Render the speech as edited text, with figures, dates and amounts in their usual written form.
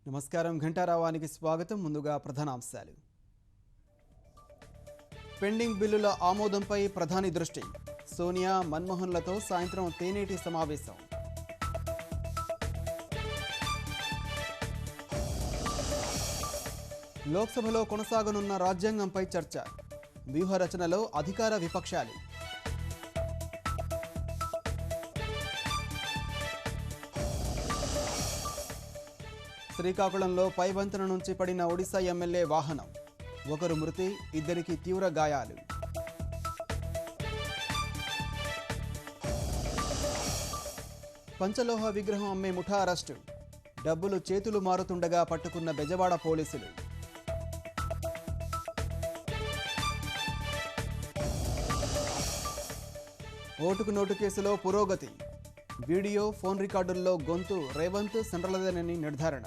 నమస్కారం ఘంటారావానికి స్వాగతం. ముందుగా ప్రధానాంశాలు. పెండింగ్ బిల్లుల ఆమోదంపై ప్రధాని దృష్టి. సోనియా మన్మోహన్లతో సాయంత్రం తేనేటి సమావేశం. లోక్సభలో కొనసాగనున్న రాజ్యాంగంపై చర్చ. వ్యూహ రచనలో అధికార విపక్షాలు. శ్రీకాకుళంలో పైవంతెన నుంచి పడిన ఒడిశా ఎమ్మెల్యే వాహనం. ఒకరు మృతి, ఇద్దరికి తీవ్ర గాయాలు. పంచలోహ విగ్రహం అమ్మే ముఠా అరెస్టు. డబ్బులు చేతులు మారుతుండగా పట్టుకున్న బెజవాడ పోలీసులు. ఓటుకు నోటు కేసులో పురోగతి. వీడియో, ఫోన్ రికార్డుల్లో గొంతు రేవంత్ సెంట్రల్దేనని నిర్ధారణ.